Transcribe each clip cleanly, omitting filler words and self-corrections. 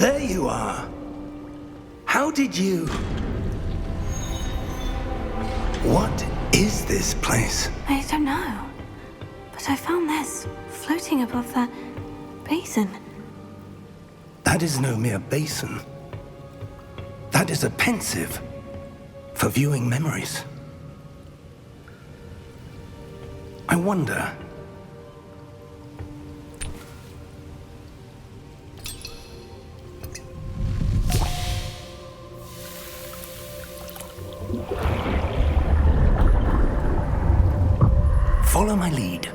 There you are. How did you... What is this place? I don't know. But I found this floating above that basin. That is no mere basin. That is a pensive for viewing memories. I wonder... Follow my lead.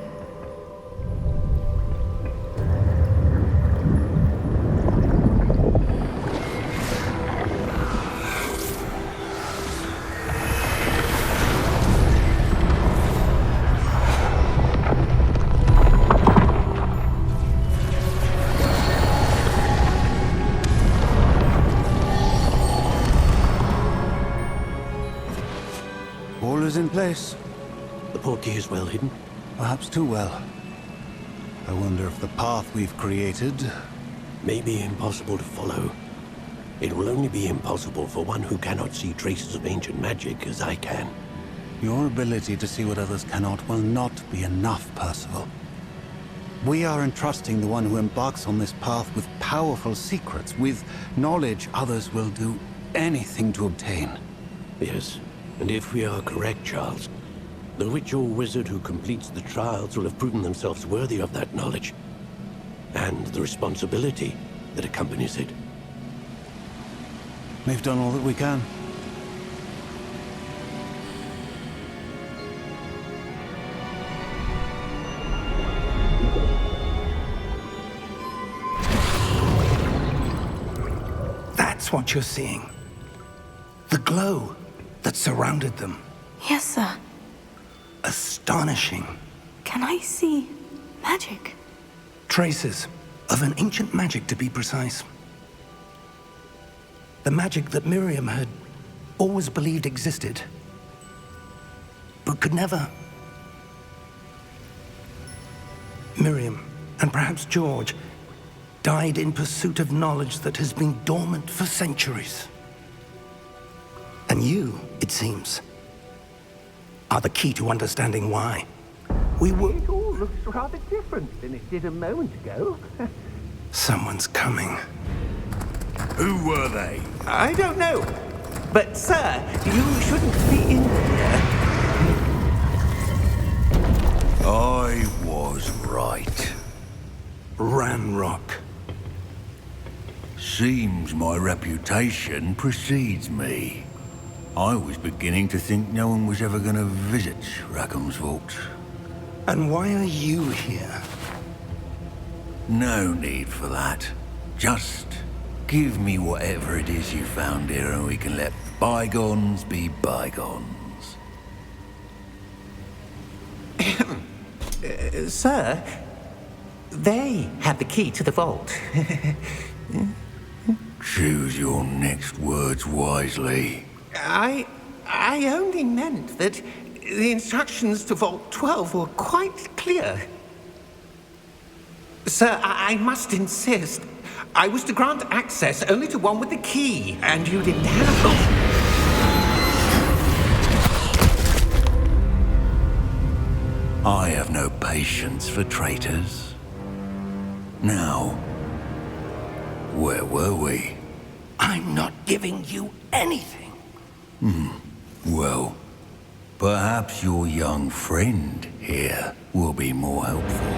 All is in place. The portkey is well hidden. Perhaps too well. I wonder if the path we've created... May be impossible to follow. It will only be impossible for one who cannot see traces of ancient magic as I can. Your ability to see what others cannot will not be enough, Percival. We are entrusting the one who embarks on this path with powerful secrets, with knowledge others will do anything to obtain. Yes, and if we are correct, Charles, the witch or wizard who completes the trials will have proven themselves worthy of that knowledge, and the responsibility that accompanies it. We've done all that we can. That's what you're seeing. The glow that surrounded them. Yes, sir. Astonishing. Can I see magic? Traces of an ancient magic, to be precise. The magic that Miriam had always believed existed, but could never. Miriam, and perhaps George, died in pursuit of knowledge that has been dormant for centuries. And you, it seems, are the key to understanding why. It all looks rather different than it did a moment ago. Someone's coming. Who were they? I don't know. But, sir, you shouldn't be in here. I was right. Ranrock. Seems my reputation precedes me. I was beginning to think no one was ever going to visit Rackham's vault. And why are you here? No need for that. Just give me whatever it is you found here and we can let bygones be bygones. Sir, they had the key to the vault. Choose your next words wisely. I only meant that the instructions to Vault 12 were quite clear. Sir, I must insist. I was to grant access only to one with the key, and you didn't have it. I have no patience for traitors. Now, where were we? I'm not giving you anything. Well, perhaps your young friend here will be more helpful.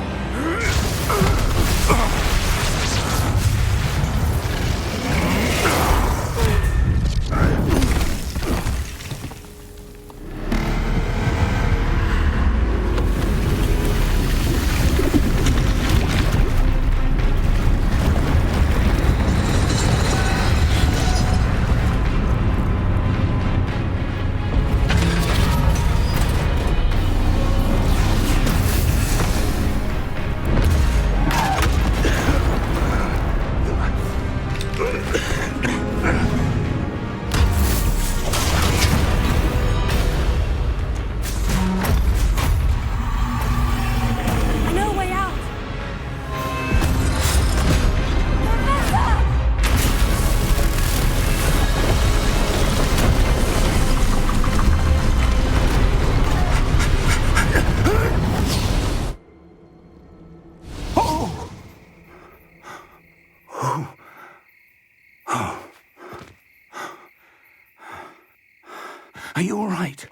Are you all right?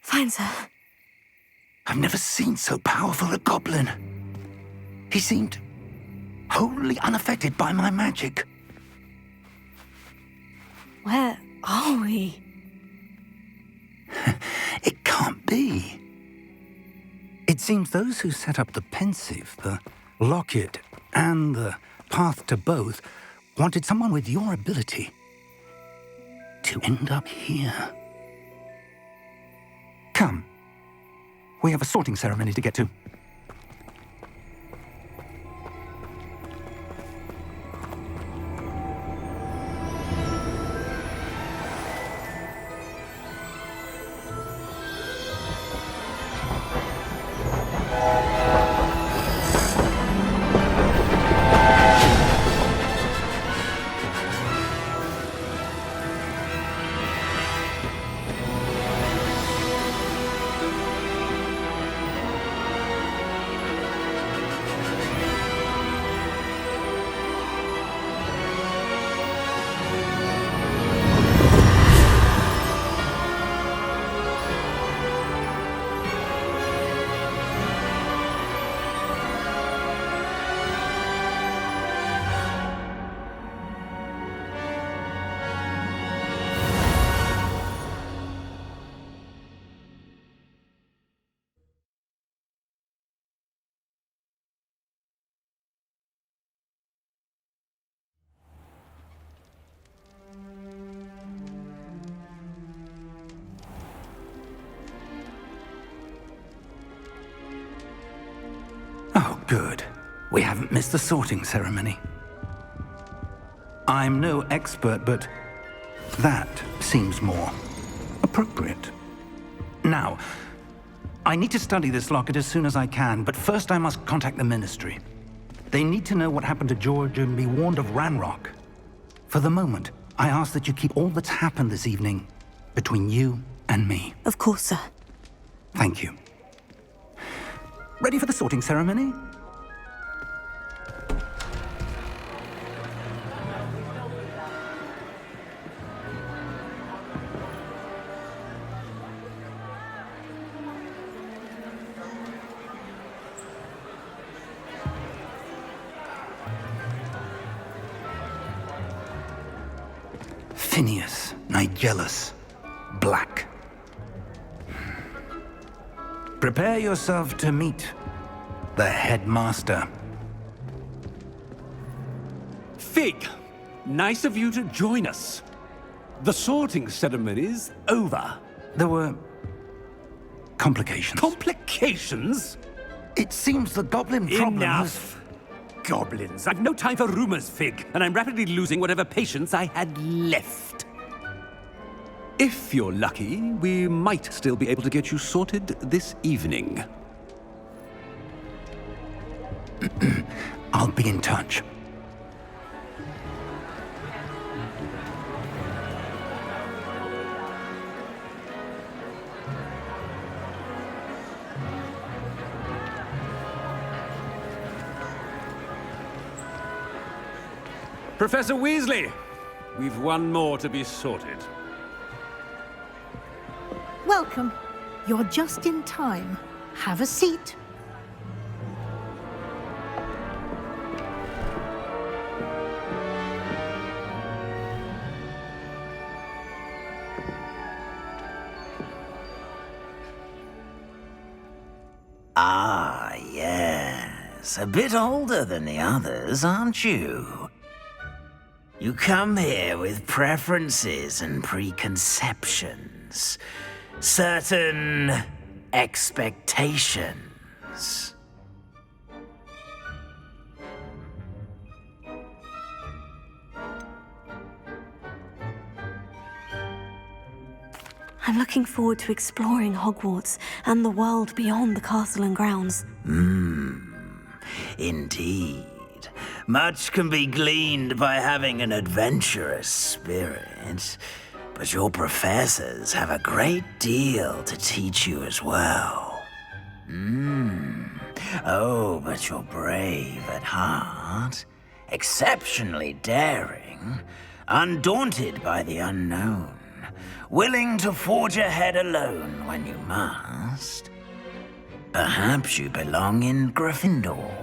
Fine, sir. I've never seen so powerful a goblin. He seemed wholly unaffected by my magic. Where are we? It can't be. It seems those who set up the pensive, the locket, and the path to both wanted someone with your ability to end up here. Come. We have a sorting ceremony to get to. Oh, good. We haven't missed the sorting ceremony. I'm no expert, but that seems more appropriate. Now, I need to study this locket as soon as I can, but first I must contact the Ministry. They need to know what happened to George and be warned of Ranrock. For the moment, I ask that you keep all that's happened this evening between you and me. Of course, sir. Thank you. Ready for the sorting ceremony? Phineas, Nigellus, Black. Prepare yourself to meet the headmaster. Fig, nice of you to join us. The sorting ceremony's over. There were complications. Complications? It seems the goblin problem Enough! Goblins. I've no time for rumors, Fig, and I'm rapidly losing whatever patience I had left. If you're lucky, we might still be able to get you sorted this evening. I'll be in touch. Professor Weasley, we've one more to be sorted. Welcome. You're just in time. Have a seat. Ah, yes. A bit older than the others, aren't you? You come here with preferences and preconceptions. Certain expectations. I'm looking forward to exploring Hogwarts and the world beyond the castle and grounds. Indeed. Much can be gleaned by having an adventurous spirit, but your professors have a great deal to teach you as well. Oh, but you're brave at heart, exceptionally daring, undaunted by the unknown, willing to forge ahead alone when you must. Perhaps you belong in Gryffindor.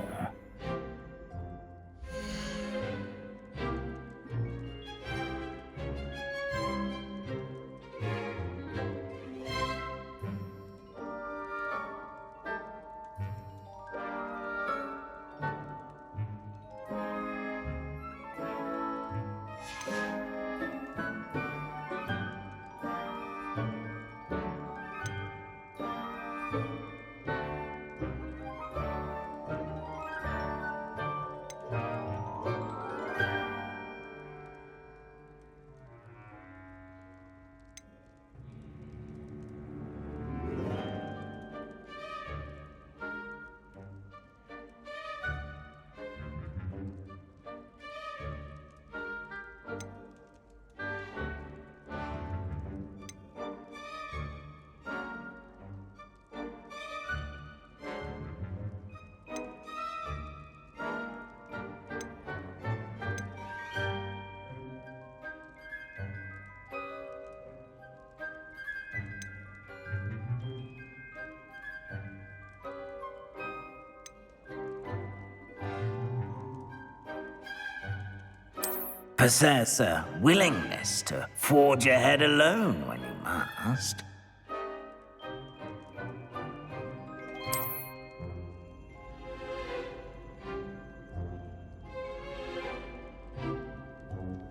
Possess a willingness to forge ahead alone when you must.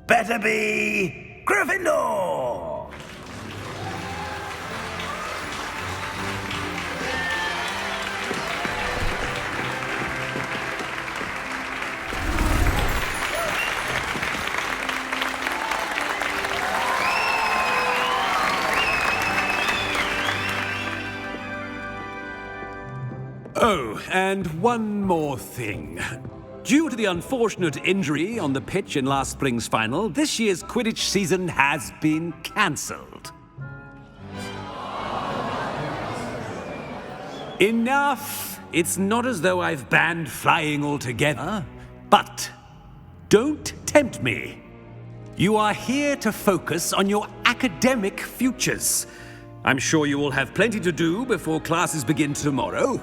Better be Gryffindor! Oh, and one more thing. Due to the unfortunate injury on the pitch in last spring's final, this year's Quidditch season has been cancelled. Enough! It's not as though I've banned flying altogether. But don't tempt me. You are here to focus on your academic futures. I'm sure you will have plenty to do before classes begin tomorrow.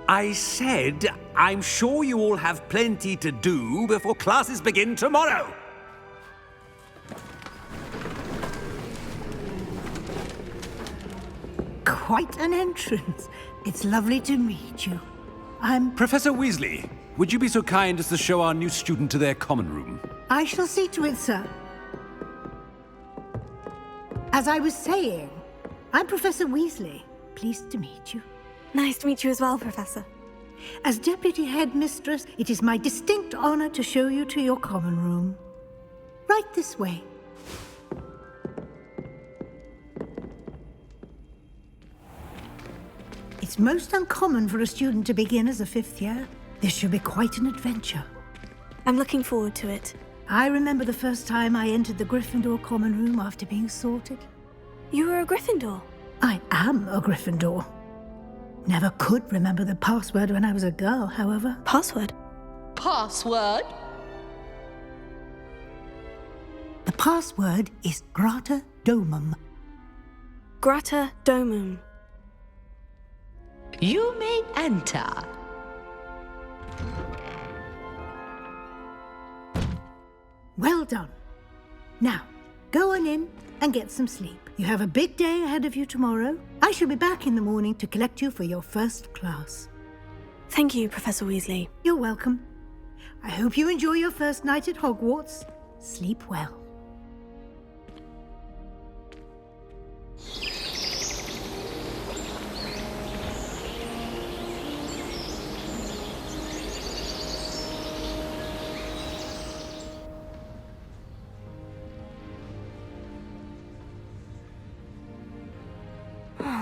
I said, I'm sure you all have plenty to do before classes begin tomorrow. Quite an entrance. It's lovely to meet you. Professor Weasley, would you be so kind as to show our new student to their common room? I shall see to it, sir. As I was saying, I'm Professor Weasley. Pleased to meet you. Nice to meet you as well, Professor. As Deputy Headmistress, it is my distinct honor to show you to your common room. Right this way. It's most uncommon for a student to begin as a fifth year. This should be quite an adventure. I'm looking forward to it. I remember the first time I entered the Gryffindor common room after being sorted. You were a Gryffindor? I am a Gryffindor. Never could remember the password when I was a girl, however. Password? Password? The password is Grata Domum. Grata Domum. You may enter. Well done. Now, go on in and get some sleep. You have a big day ahead of you tomorrow. I shall be back in the morning to collect you for your first class. Thank you, Professor Weasley. You're welcome. I hope you enjoy your first night at Hogwarts. Sleep well.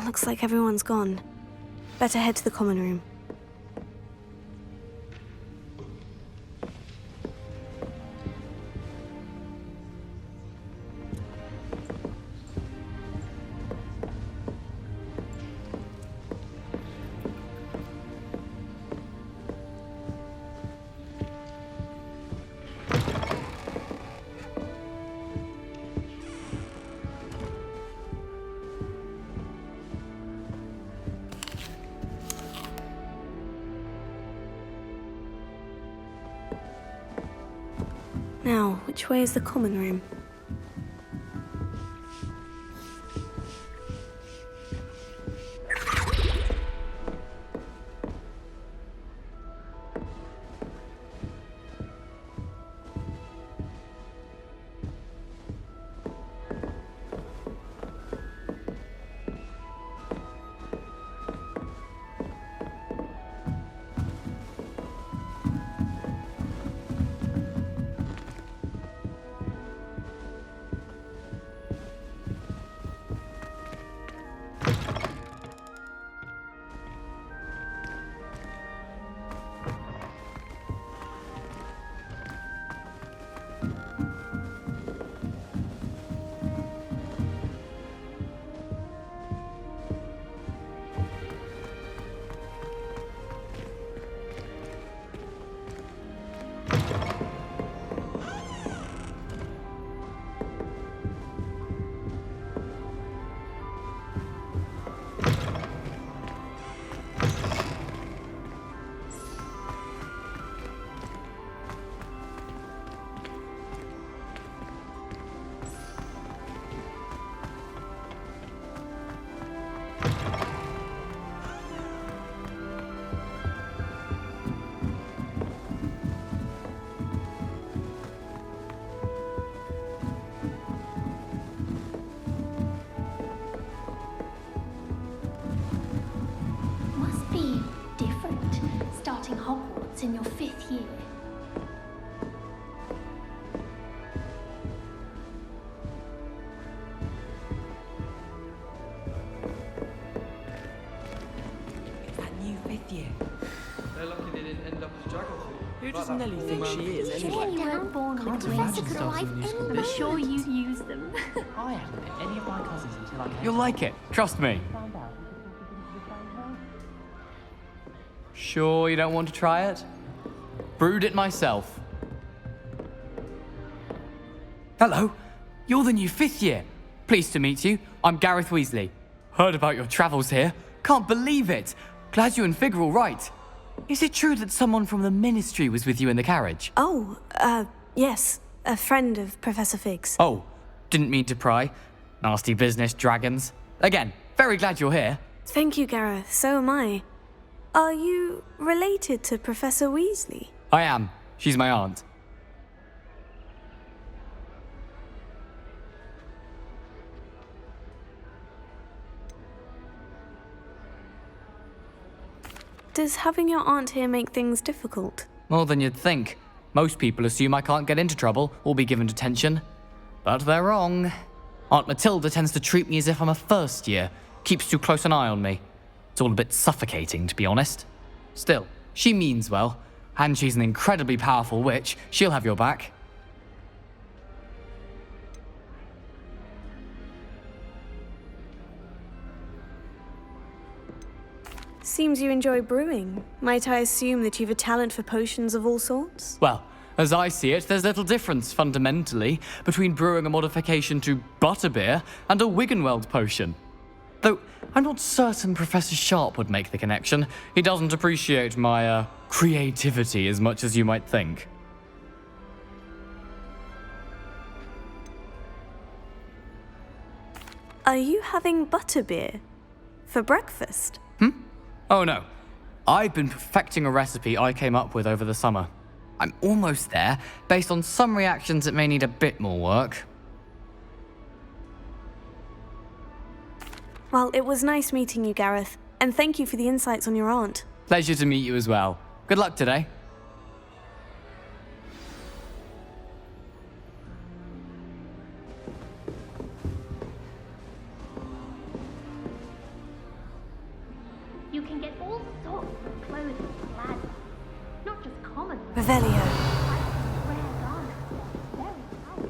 Looks like everyone's gone. Better head to the common room. Now, which way is the common room? Must be different starting Hogwarts in your 5th year. That new 5th year. They're lucky they didn't end up as geography. Who does Nelly think she is anyway? You weren't born with professor could arrive anywhere. I'm sure you'd use them. I hadn't met any of my cousins until I came. You'll like it, trust me. Sure you don't want to try it? Brewed it myself. Hello, you're the new 5th year. Pleased to meet you. I'm Gareth Weasley. Heard about your travels here. Can't believe it. Glad you and Fig are all right. Is it true that someone from the Ministry was with you in the carriage? Oh, yes. A friend of Professor Fig's. Oh, didn't mean to pry. Nasty business, dragons. Again, very glad you're here. Thank you, Gareth. So am I. Are you related to Professor Weasley? I am. She's my aunt. Does having your aunt here make things difficult? More than you'd think. Most people assume I can't get into trouble or be given detention. But they're wrong. Aunt Matilda tends to treat me as if I'm a first year. Keeps too close an eye on me. It's all a bit suffocating, to be honest. Still, she means well. And she's an incredibly powerful witch. She'll have your back. Seems you enjoy brewing. Might I assume that you've a talent for potions of all sorts? Well, as I see it, there's little difference, fundamentally, between brewing a modification to butterbeer and a Wiggenweld potion. Though, I'm not certain Professor Sharp would make the connection. He doesn't appreciate my, creativity as much as you might think. Are you having butterbeer? For breakfast? Oh no. I've been perfecting a recipe I came up with over the summer. I'm almost there, based on some reactions that may need a bit more work. Well, it was nice meeting you, Gareth, and thank you for the insights on your aunt. Pleasure to meet you as well. Good luck today. You can get all sorts of clothing from lads. Not just common. Revelio. Rare garments. Very powerful.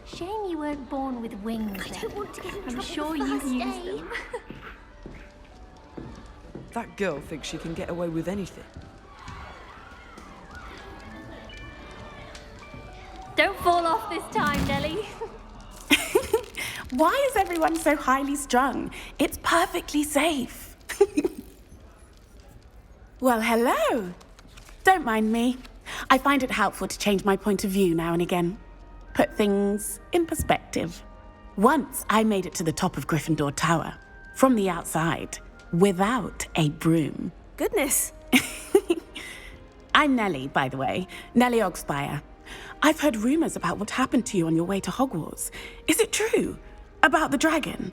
Shame you weren't born with wings. I don't want to get in trouble. I'm sure you'd use them. That girl thinks she can get away with anything. Don't fall off this time, Nellie. Why is everyone so highly strung? It's perfectly safe. Well, hello. Don't mind me. I find it helpful to change my point of view now and again. Put things in perspective. Once I made it to the top of Gryffindor Tower, from the outside, without a broom. Goodness. I'm Nellie, by the way. Nellie Ogspire. I've heard rumors about what happened to you on your way to Hogwarts. Is it true? About the dragon?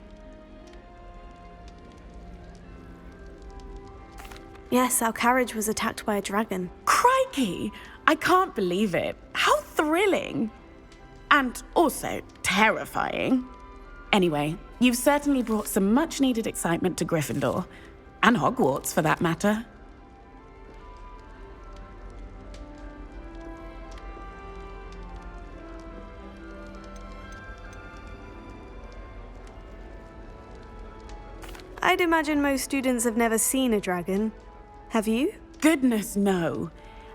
Yes, our carriage was attacked by a dragon. Crikey! I can't believe it. How thrilling! And also terrifying. Anyway, you've certainly brought some much-needed excitement to Gryffindor. And Hogwarts, for that matter. I'd imagine most students have never seen a dragon. Have you? Goodness, no.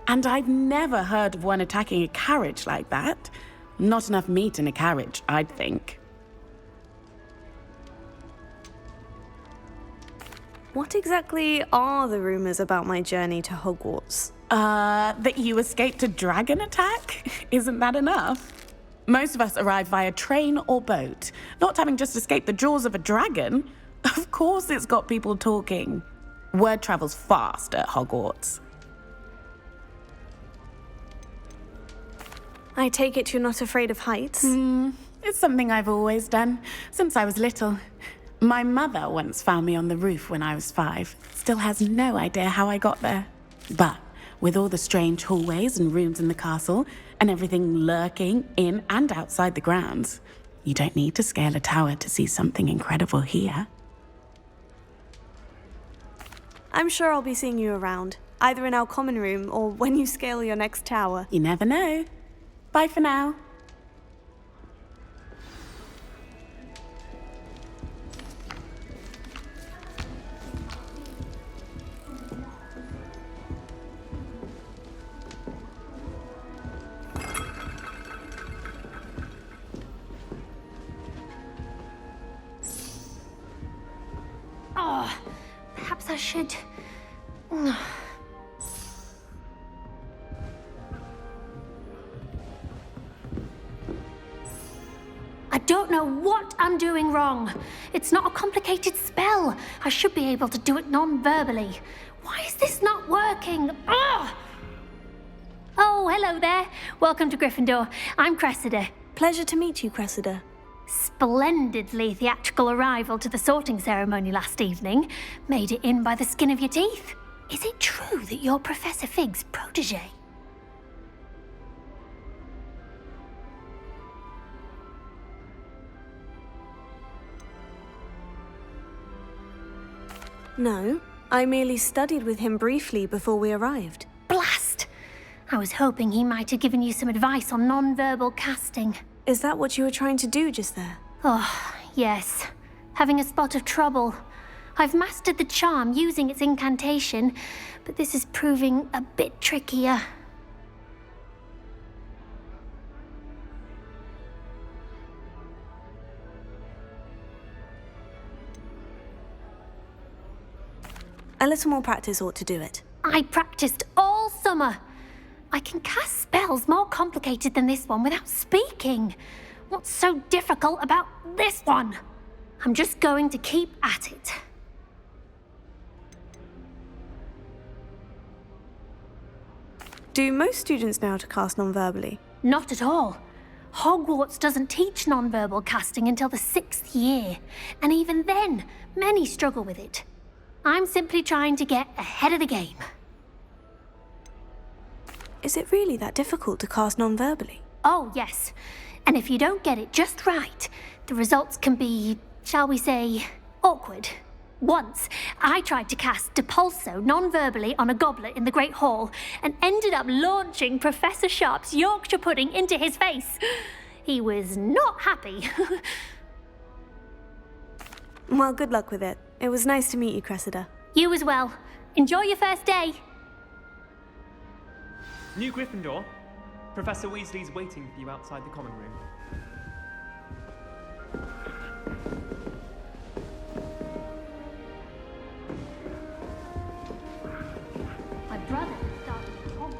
And I've never heard of one attacking a carriage like that. Not enough meat in a carriage, I'd think. What exactly are the rumors about my journey to Hogwarts? That you escaped a dragon attack? Isn't that enough? Most of us arrive via train or boat, not having just escaped the jaws of a dragon. Of course it's got people talking. Word travels fast at Hogwarts. I take it you're not afraid of heights? It's something I've always done, since I was little. My mother once found me on the roof when I was 5. Still has no idea how I got there. But with all the strange hallways and rooms in the castle, and everything lurking in and outside the grounds, you don't need to scale a tower to see something incredible here. I'm sure I'll be seeing you around, either in our common room or when you scale your next tower. You never know. Bye for now. Oh, perhaps I should... I don't know what I'm doing wrong. It's not a complicated spell. I should be able to do it non-verbally. Why is this not working? Ugh! Oh, hello there. Welcome to Gryffindor. I'm Cressida. Pleasure to meet you, Cressida. Splendidly theatrical arrival to the sorting ceremony last evening. Made it in by the skin of your teeth. Is it true that you're Professor Fig's protege? No, I merely studied with him briefly before we arrived. Blast! I was hoping he might have given you some advice on non-verbal casting. Is that what you were trying to do just there? Oh, yes. Having a spot of trouble. I've mastered the charm using its incantation, but this is proving a bit trickier. A little more practice ought to do it. I practiced all summer. I can cast spells more complicated than this one without speaking. What's so difficult about this one? I'm just going to keep at it. Do most students know how to cast non-verbally? Not at all. Hogwarts doesn't teach non-verbal casting until the 6th year, and even then, many struggle with it. I'm simply trying to get ahead of the game. Is it really that difficult to cast non-verbally? Oh, yes. And if you don't get it just right, the results can be, shall we say, awkward. Once, I tried to cast Depulso non-verbally on a goblet in the Great Hall and ended up launching Professor Sharp's Yorkshire pudding into his face. He was not happy. Well, good luck with it. It was nice to meet you, Cressida. You as well. Enjoy your first day. New Gryffindor, Professor Weasley's waiting for you outside the common room. My brother started at Hogwarts.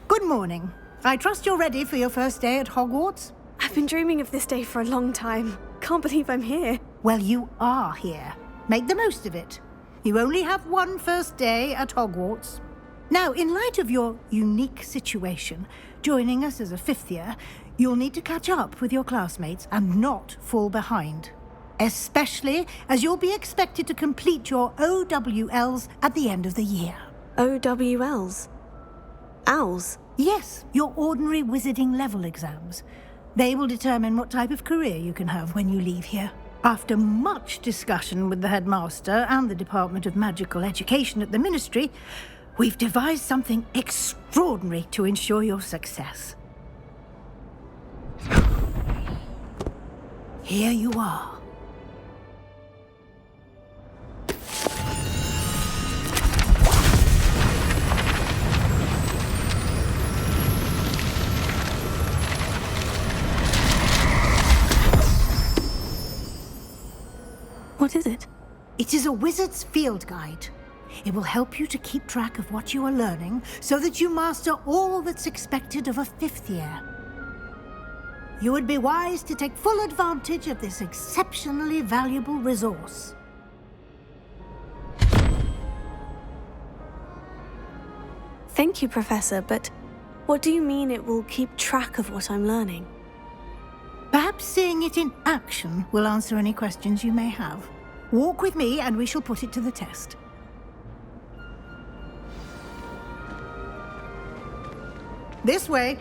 Good morning. I trust you're ready for your first day at Hogwarts? I've been dreaming of this day for a long time. Can't believe I'm here. Well, you are here. Make the most of it. You only have one first day at Hogwarts. Now, in light of your unique situation, joining us as a fifth year, you'll need to catch up with your classmates and not fall behind. Especially as you'll be expected to complete your OWLs at the end of the year. OWLs? Owls? Yes, your ordinary wizarding level exams. They will determine what type of career you can have when you leave here. After much discussion with the headmaster and the Department of Magical Education at the Ministry, we've devised something extraordinary to ensure your success. Here you are. What is it? It is a wizard's field guide. It will help you to keep track of what you are learning so that you master all that's expected of a fifth year. You would be wise to take full advantage of this exceptionally valuable resource. Thank you, Professor, but what do you mean it will keep track of what I'm learning? Perhaps seeing it in action will answer any questions you may have. Walk with me and we shall put it to the test. This way.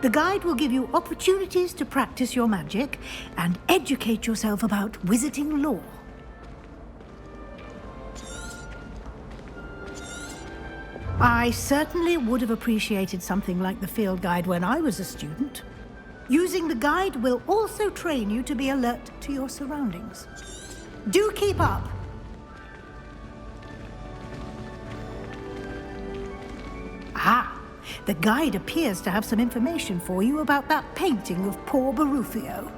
The guide will give you opportunities to practice your magic and educate yourself about wizarding lore. I certainly would have appreciated something like the field guide when I was a student. Using the guide will also train you to be alert to your surroundings. Do keep up! Ah, the guide appears to have some information for you about that painting of poor Barufio.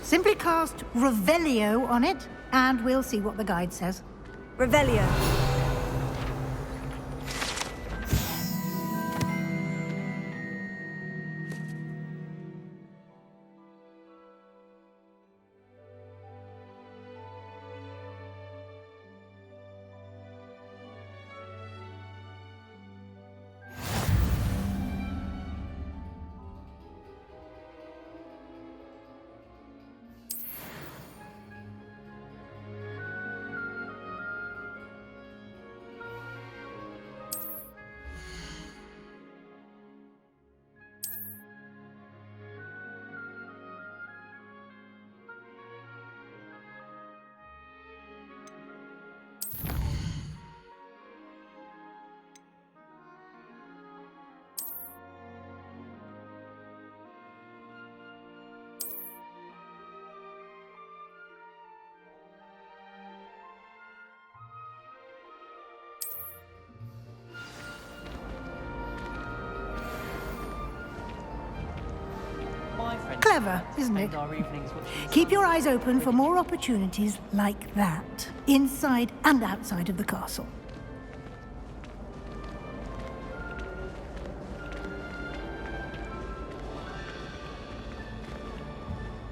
Simply cast Revelio on it, and we'll see what the guide says. Revelio. Clever, isn't it? Keep your eyes open for more opportunities like that, inside and outside of the castle.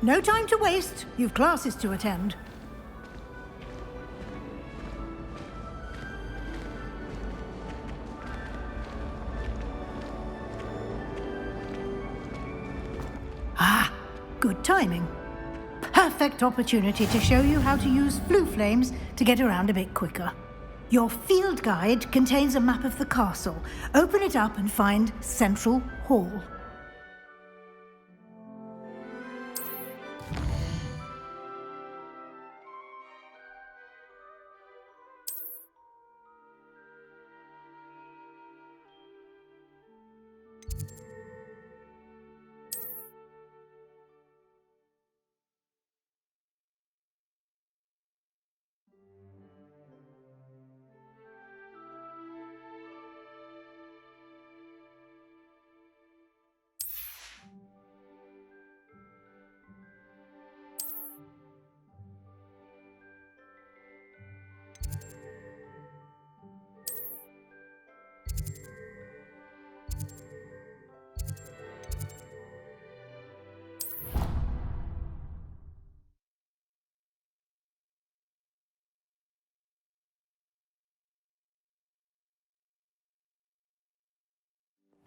No time to waste. You've classes to attend. Ah, good timing. Perfect opportunity to show you how to use flue flames to get around a bit quicker. Your field guide contains a map of the castle. Open it up and find Central Hall.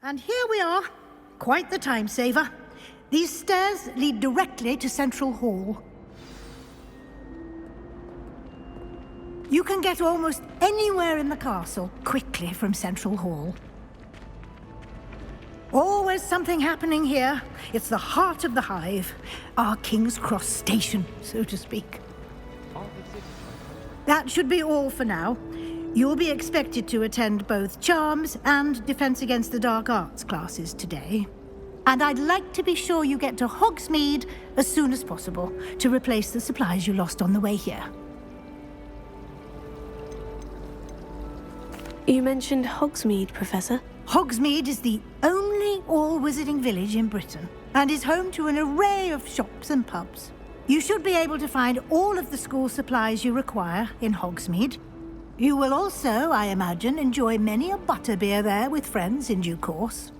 And here we are. Quite the time saver. These stairs lead directly to Central Hall. You can get almost anywhere in the castle quickly from Central Hall. Always something happening here. It's the heart of the Hive. Our King's Cross station, so to speak. That should be all for now. You'll be expected to attend both Charms and Defense Against the Dark Arts classes today. And I'd like to be sure you get to Hogsmeade as soon as possible to replace the supplies you lost on the way here. You mentioned Hogsmeade, Professor. Hogsmeade is the only all-wizarding village in Britain and is home to an array of shops and pubs. You should be able to find all of the school supplies you require in Hogsmeade. You will also, I imagine, enjoy many a butterbeer there with friends in due course.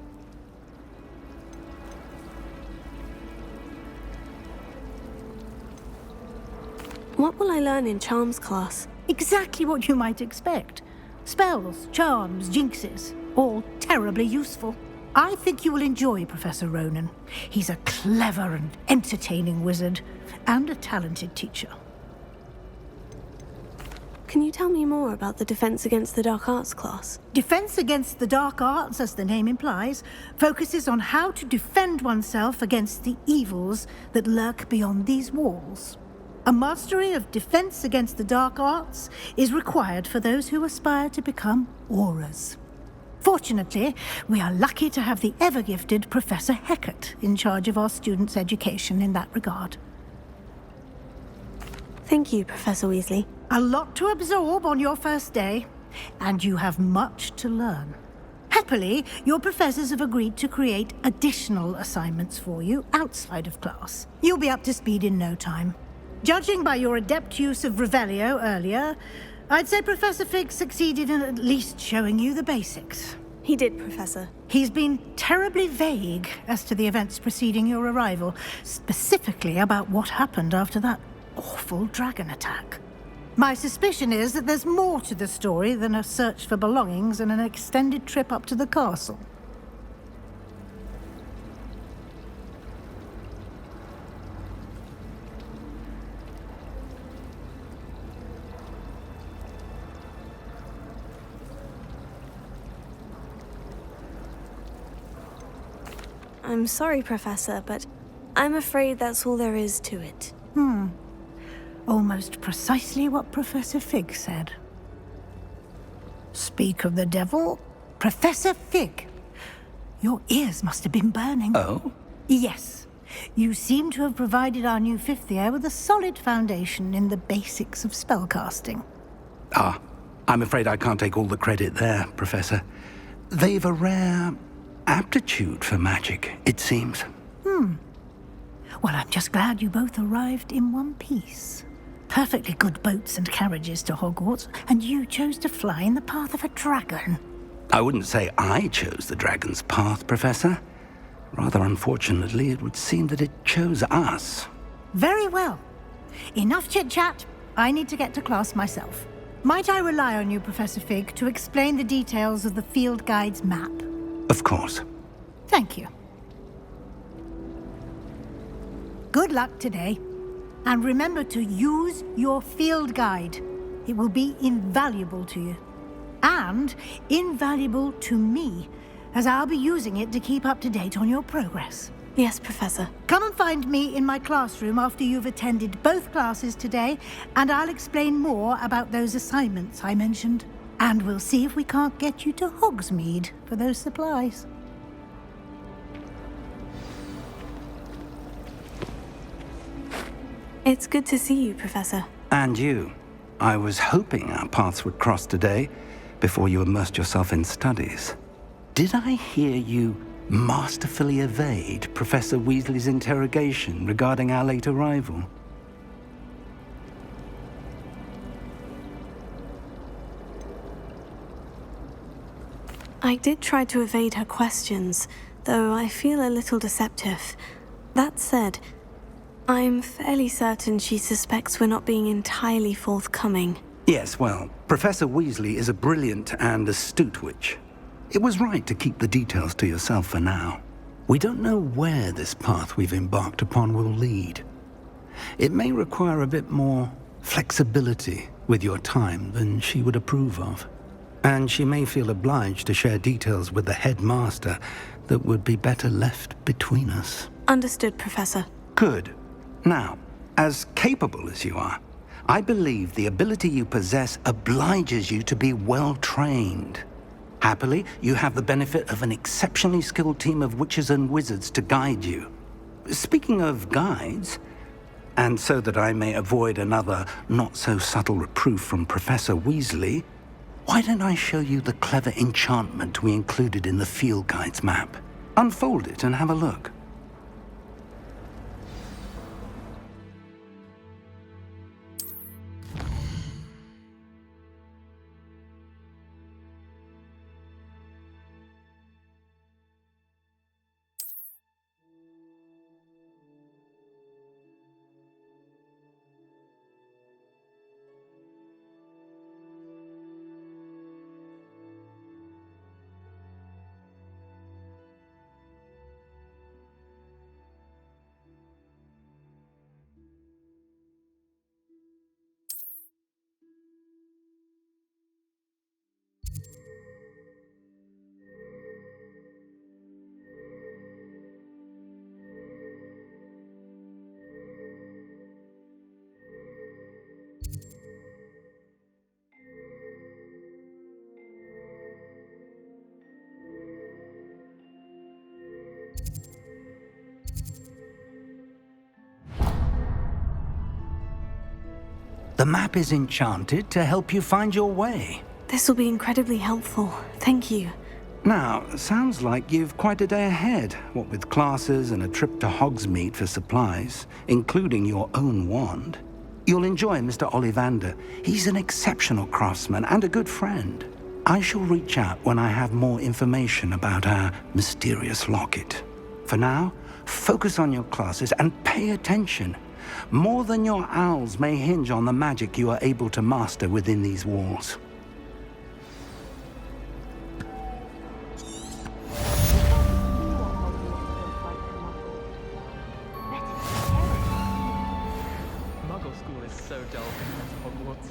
What will I learn in Charms class? Exactly what you might expect. Spells, charms, jinxes, all terribly useful. I think you will enjoy Professor Ronan. He's a clever and entertaining wizard, and a talented teacher. Can you tell me more about the Defense Against the Dark Arts class? Defense Against the Dark Arts, as the name implies, focuses on how to defend oneself against the evils that lurk beyond these walls. A mastery of Defense Against the Dark Arts is required for those who aspire to become Aurors. Fortunately, we are lucky to have the ever-gifted Professor Hecat in charge of our students' education in that regard. Thank you, Professor Weasley. A lot to absorb on your first day, and you have much to learn. Happily, your professors have agreed to create additional assignments for you outside of class. You'll be up to speed in no time. Judging by your adept use of Revelio earlier, I'd say Professor Fig succeeded in at least showing you the basics. He did, Professor. He's been terribly vague as to the events preceding your arrival, specifically about what happened after that awful dragon attack. My suspicion is that there's more to the story than a search for belongings and an extended trip up to the castle. I'm sorry, Professor, but I'm afraid that's all there is to it. Almost precisely what Professor Fig said. Speak of the devil, Professor Fig. Your ears must have been burning. Oh? Yes. You seem to have provided our new fifth year with a solid foundation in the basics of spellcasting. Ah, I'm afraid I can't take all the credit there, Professor. They've a rare aptitude for magic, it seems. Well, I'm just glad you both arrived in one piece. Perfectly good boats and carriages to Hogwarts, and you chose to fly in the path of a dragon. I wouldn't say I chose the dragon's path, Professor. Rather unfortunately, it would seem that it chose us. Very well. Enough chit-chat. I need to get to class myself. Might I rely on you, Professor Fig, to explain the details of the field guide's map? Of course. Thank you. Good luck today. And remember to use your field guide. It will be invaluable to you. And invaluable to me, as I'll be using it to keep up to date on your progress. Yes, Professor. Come and find me in my classroom after you've attended both classes today, and I'll explain more about those assignments I mentioned. And we'll see if we can't get you to Hogsmeade for those supplies. It's good to see you, Professor. And you. I was hoping our paths would cross today, before you immersed yourself in studies. Did I hear you masterfully evade Professor Weasley's interrogation regarding our late arrival? I did try to evade her questions, though I feel a little deceptive. That said, I'm fairly certain she suspects we're not being entirely forthcoming. Yes, well, Professor Weasley is a brilliant and astute witch. It was right to keep the details to yourself for now. We don't know where this path we've embarked upon will lead. It may require a bit more flexibility with your time than she would approve of. And she may feel obliged to share details with the headmaster that would be better left between us. Understood, Professor. Good. Now, as capable as you are, I believe the ability you possess obliges you to be well trained. Happily, you have the benefit of an exceptionally skilled team of witches and wizards to guide you. Speaking of guides, and so that I may avoid another not-so-subtle reproof from Professor Weasley, why don't I show you the clever enchantment we included in the field guide's map? Unfold it and have a look. The map is enchanted to help you find your way. This will be incredibly helpful. Thank you. Now, sounds like you've quite a day ahead, what with classes and a trip to Hogsmeade for supplies, including your own wand. You'll enjoy Mr. Ollivander. He's an exceptional craftsman and a good friend. I shall reach out when I have more information about our mysterious locket. For now, focus on your classes and pay attention. More than your owls may hinge on the magic you are able to master within these walls. Muggle school is so dull compared to Hogwarts.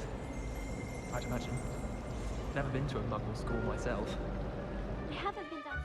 I'd imagine. Never been to a Muggle school myself. I haven't been down.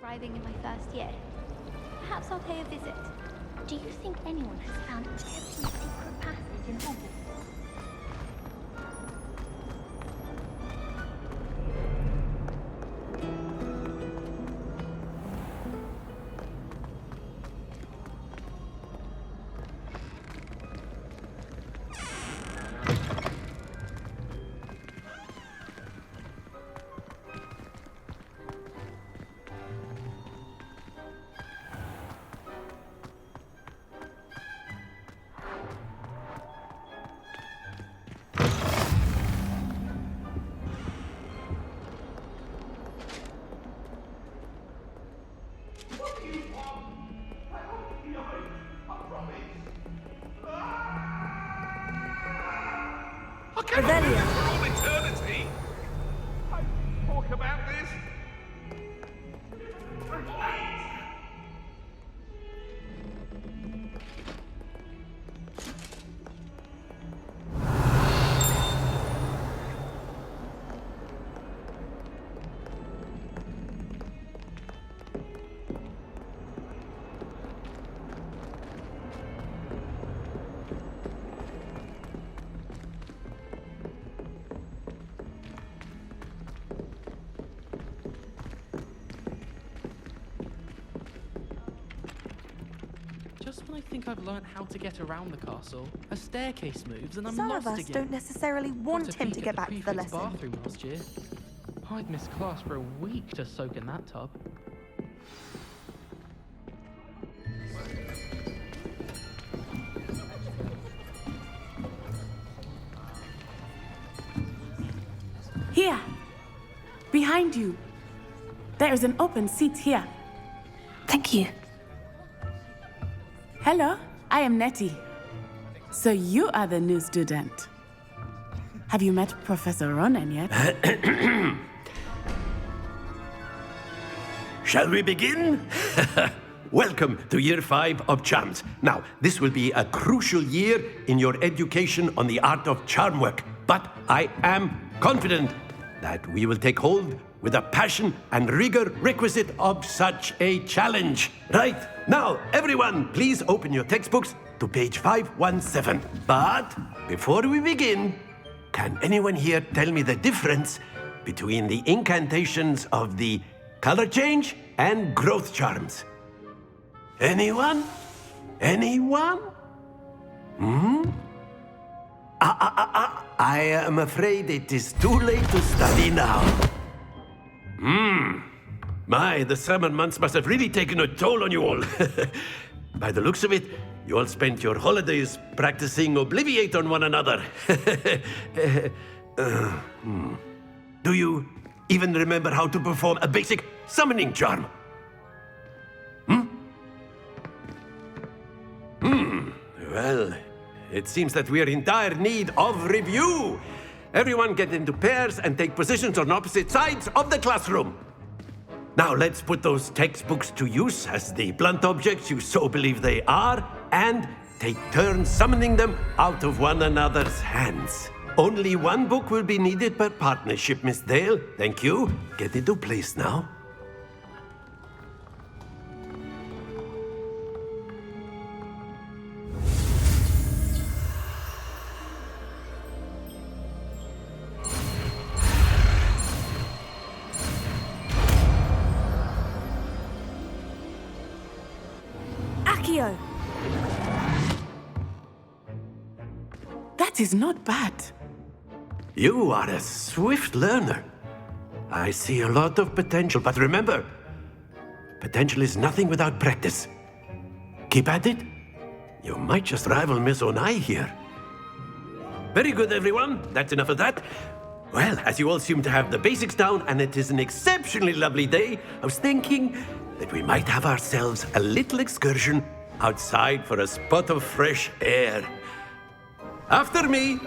Arriving in my first year. Perhaps I'll pay a visit. Do you think anyone has found every secret passage in Hogwarts? Revelio. all eternity. I talk about this. Just when I think I've learned how to get around the castle, a staircase moves and I'm Some lost of us again. don't necessarily want Got a him peek to at get back to the prefect's lesson. bathroom last year. I'd missed class for a week to soak in that tub. Here. Behind you. There is an open seat here. Thank you. Hello, I am Nettie. So you are the new student. Have you met Professor Ronan yet? Shall we begin? Welcome to Year 5 of Charms. Now, this will be a crucial year in your education on the art of charm work, but I am confident that we will take hold with the passion and rigor requisite of such a challenge. Right, now, everyone, please open your textbooks to page 517. But before we begin, can anyone here tell me the difference between the incantations of the color change and growth charms? Anyone? Anyone? I am afraid it is too late to study now. My, the summer months must have really taken a toll on you all. By the looks of it, you all spent your holidays practicing Obliviate on one another. Do you even remember how to perform a basic summoning charm? Well, it seems that we are in dire need of review. Everyone get into pairs and take positions on opposite sides of the classroom. Now let's put those textbooks to use as the blunt objects you so believe they are, and take turns summoning them out of one another's hands. Only one book will be needed per partnership, Miss Dale. Thank you. Get into place now. Accio. That is not bad. You are a swift learner. I see a lot of potential, but remember, potential is nothing without practice. Keep at it. You might just rival Miss Onai here. Very good, everyone. That's enough of that. Well, as you all seem to have the basics down, and it is an exceptionally lovely day, I was thinking that we might have ourselves a little excursion outside for a spot of fresh air. After me.